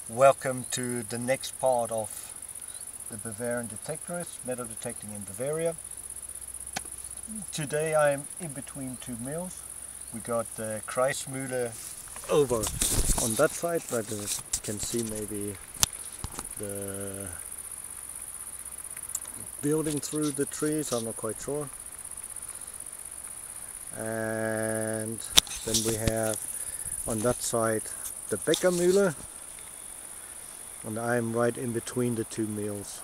Welcome to the next part of the Bavarian Detectorist, metal detecting in Bavaria. Today I'm in between two mills. We got the Kreismühle over on that side, but you can see maybe the building through the trees, I'm not quite sure. And then we have on that side the Bäckermühle, and I'm right in between the two mills.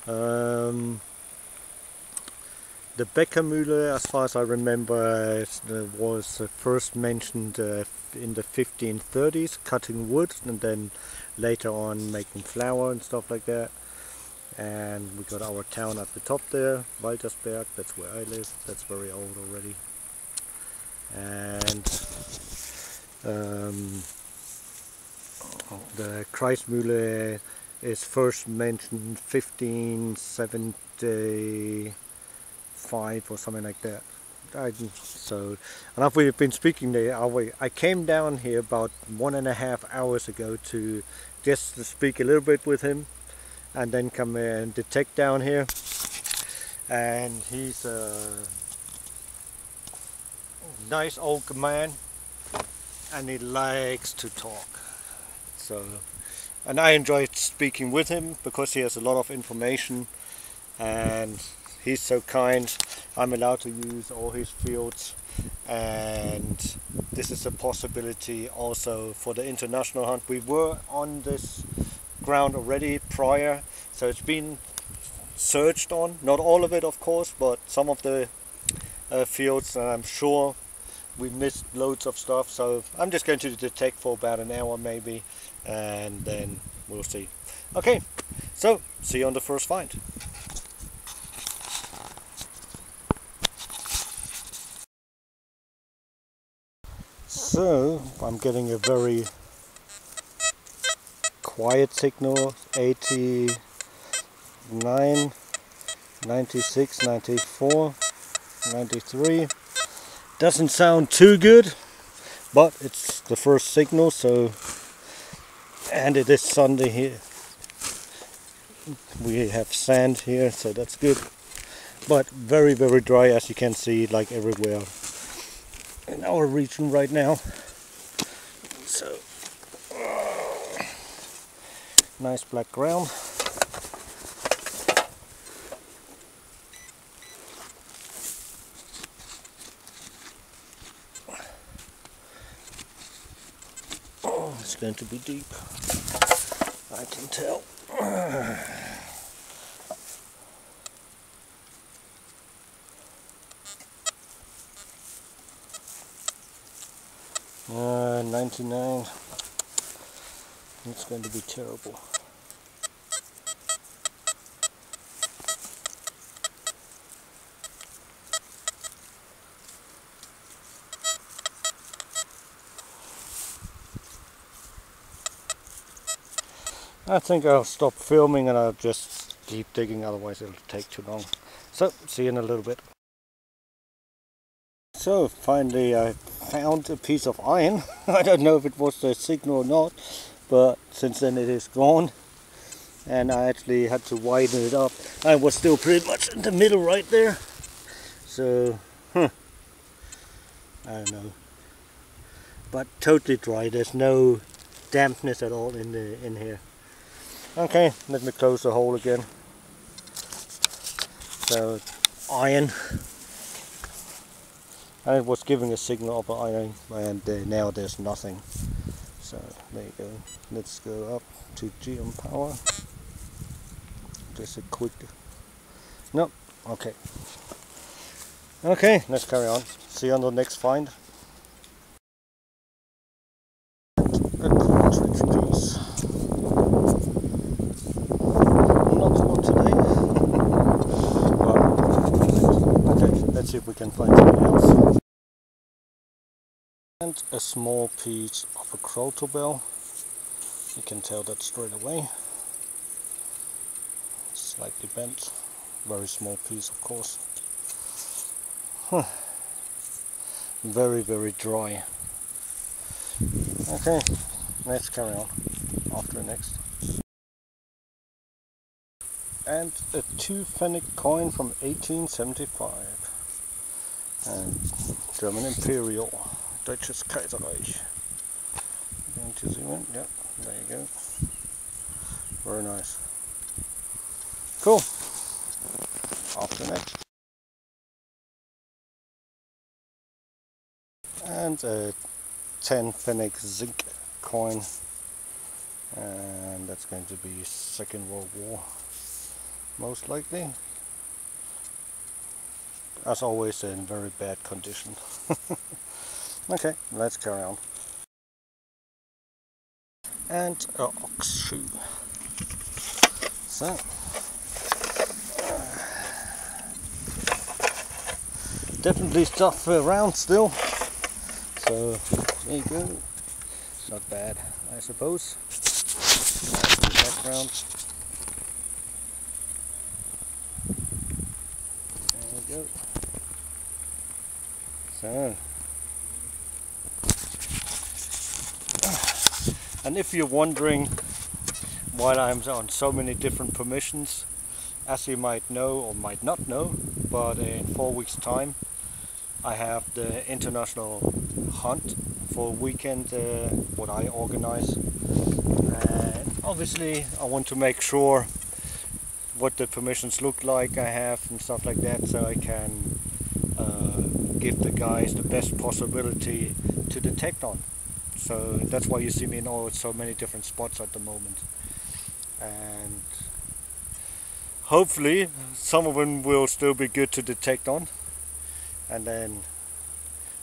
The Bäckermühle, as far as I remember, was first mentioned in the 1530s, cutting wood, and then later on making flour and stuff like that. And we got our town at the top there, Waltersberg, that's where I live, that's very old already. And the Kreismühle is first mentioned 1575 or something like that. And after been speaking there, I came down here about 1.5 hours ago to just to speak a little bit with him, and then come and detect down here. And he's a nice old man, and he likes to talk. And I enjoyed speaking with him because he has a lot of information, and he's so kind. I'm allowed to use all his fields, and this is a possibility also for the international hunt. We were on this ground already prior, so it's been searched on, not all of it of course, but some of the fields, and I'm sure we missed loads of stuff, so I'm just going to detect for about an hour maybe, and then we'll see. Okay, so see you on the first find. So I'm getting a very quiet signal, 89, 96, 94, 93. Doesn't sound too good, but it's the first signal, so, and it is Sunday here. We have sand here, so that's good. But very, very dry, as you can see, like everywhere in our region right now. So, nice black ground. It's going to be deep, I can tell. 99. It's going to be terrible. I think I'll stop filming and I'll just keep digging, otherwise it'll take too long. So, see you in a little bit. So, finally I found a piece of iron. I don't know if it was the signal or not, but since then it is gone. And I actually had to widen it up. I was still pretty much in the middle right there. So, I don't know. But totally dry, there's no dampness at all in here. Okay, let me close the hole again. So, iron. And it was giving a signal of iron, and now there's nothing. So, there you go. Let's go up to GM power. Just a quick... Nope, okay. Okay, let's carry on. See you on the next find. A cartridge piece. Not today. But, okay, let's see if we can find something else. And a small piece of a crotal bell. You can tell that straight away. Slightly bent. Very small piece, of course. Very, very dry. Okay, let's carry on. after next. And a 2 pfennig coin from 1875. And German Imperial, Deutsches Kaiserreich. Going to zoom in, yeah, there you go. Very nice. Cool. After next. And a 10 pfennig zinc coin. And that's going to be Second World War, most likely. As always, in very bad condition. Okay, let's carry on. And an ox shoe. So, definitely stuff around still. So there you go. Not bad, I suppose. Nice in the background. There we go. So, and if you're wondering why I'm on so many different permissions, as you might know or might not know, but in 4 weeks time I have the international hunt for a weekend, what I organize, and obviously I want to make sure what the permissions look like I have and stuff like that, so I can give the guys the best possibility to detect on. So that's why you see me in so many different spots at the moment, and hopefully some of them will still be good to detect on, and then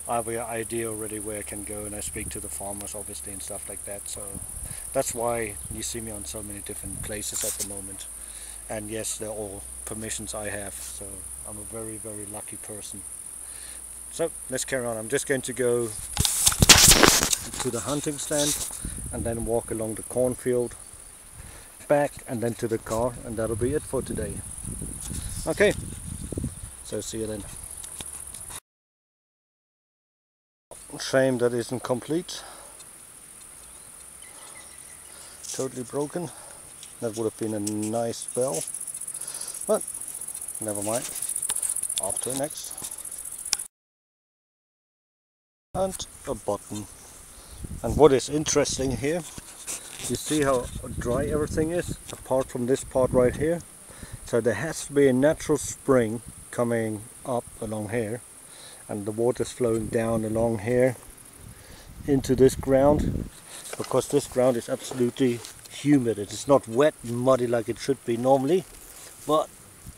I have an idea already where I can go, and I speak to the farmers obviously and stuff like that. So that's why you see me on so many different places at the moment. And yes, they're all permissions I have, so I'm a very, very lucky person. So let's carry on. I'm just going to go to the hunting stand and then walk along the cornfield, back and then to the car, and that'll be it for today. Okay, so see you then. Shame that isn't complete. Totally broken. That would have been a nice bell, but never mind. Off to the next. And a button. And what is interesting here, you see how dry everything is, apart from this part right here. So there has to be a natural spring coming up along here, and the water's flowing down along here into this ground, because this ground is absolutely humid. It is not wet and muddy like it should be normally, but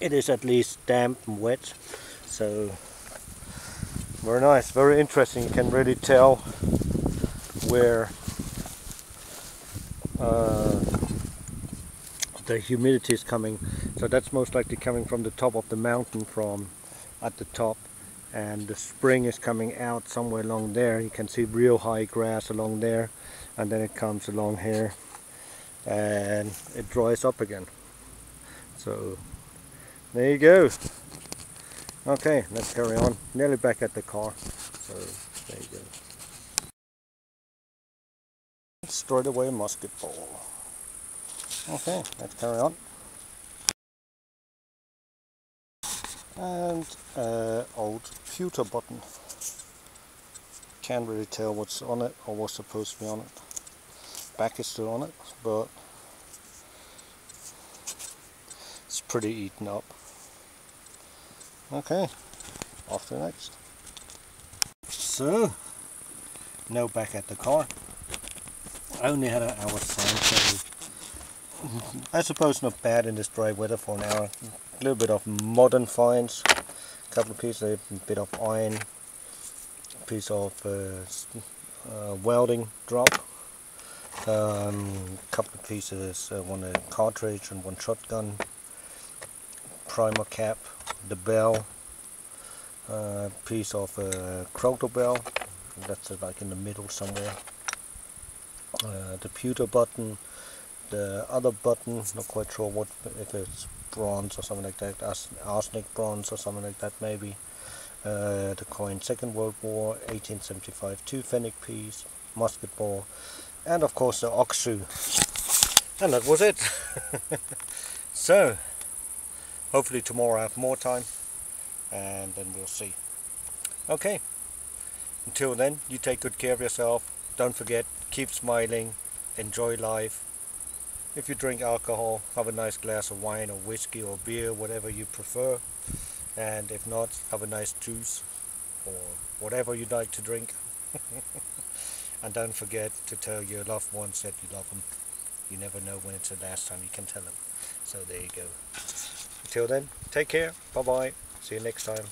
it is at least damp and wet. So very nice, very interesting. You can really tell where the humidity is coming. So that's most likely coming from the top of the mountain, from at the top, and the spring is coming out somewhere along there. You can see real high grass along there, and then it comes along here and it dries up again. So there you go. Okay, let's carry on. Nearly back at the car. So there you go. Straight away musket ball. Okay, let's carry on. And old pewter button. Can't really tell what's on it or what's supposed to be on it. Back is still on it, but it's pretty eaten up. Okay, off to the next. So, now back at the car. I only had an hour's time, so I suppose not bad in this dry weather for an hour. A little bit of modern finds, a couple of pieces, a bit of iron, a piece of welding drop, a couple of pieces, one a cartridge and one shotgun, primer cap, the bell, a piece of crotal bell, that's like in the middle somewhere, the pewter button, the other button, not quite sure what, if it's bronze or something like that, arsenic bronze or something like that maybe, the coin Second World War, 1875, 2 pfennig piece, musket ball, and of course the ox shoe. And that was it. So hopefully tomorrow I have more time, and then we'll see. Okay, until then, you take good care of yourself. Don't forget, keep smiling, enjoy life. If you drink alcohol, have a nice glass of wine or whiskey or beer, whatever you prefer. And if not, have a nice juice or whatever you like to drink. And don't forget to tell your loved ones that you love them. You never know when it's the last time you can tell them. So there you go. Until then, take care. Bye bye. See you next time.